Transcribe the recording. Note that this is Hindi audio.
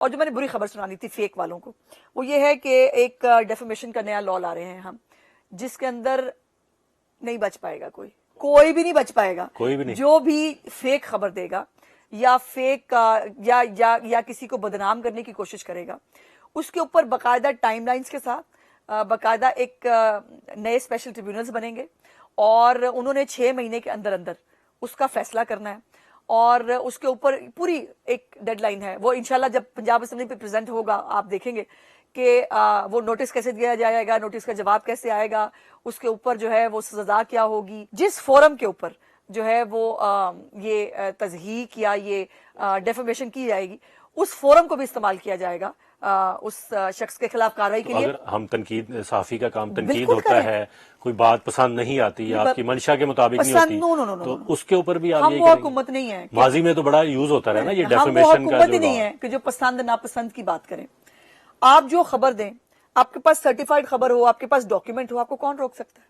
और जो मैंने बुरी खबर सुनानी थी फेक वालों को, वो ये है कि एक डेफेमेशन का नया लॉ ला रहे हैं हम, जिसके अंदर नहीं बच पाएगा कोई भी नहीं बच पाएगा। कोई भी नहीं। जो भी फेक खबर देगा या फेक या किसी को बदनाम करने की कोशिश करेगा, उसके ऊपर बाकायदा टाइमलाइंस के साथ बाकायदा एक नए स्पेशल ट्रिब्यूनल्स बनेंगे और उन्होंने 6 महीने के अंदर अंदर उसका फैसला करना है और उसके ऊपर पूरी एक डेडलाइन है। वो इंशाल्लाह जब पंजाब असेंबली पे प्रेजेंट होगा आप देखेंगे कि वो नोटिस कैसे दिया जाएगा, नोटिस का जवाब कैसे आएगा, उसके ऊपर जो है वो सजा क्या होगी। जिस फोरम के ऊपर जो है वो ये तज़हीक या ये डेफेमेशन की जाएगी, उस फोरम को भी इस्तेमाल किया जाएगा उस शख्स के खिलाफ कार्रवाई के लिए। अगर हम तनकीद, सहाफी का काम तनकीद बिल्कुल होता करें। है, कोई बात पसंद नहीं आती, आपकी मंशा के मुताबिक नहीं होती, नो, तो उसके ऊपर भी आप हम यही वो करेंगे? हुकूमत नहीं है। माजी में तो बड़ा यूज होता है ना ये हम वो डेफेमेशन का हुकूमत जो ही नहीं है कि जो पसंद नापसंद की बात करें। आप जो खबर दें, आपके पास सर्टिफाइड खबर हो, आपके पास डॉक्यूमेंट हो, आपको कौन रोक सकता है?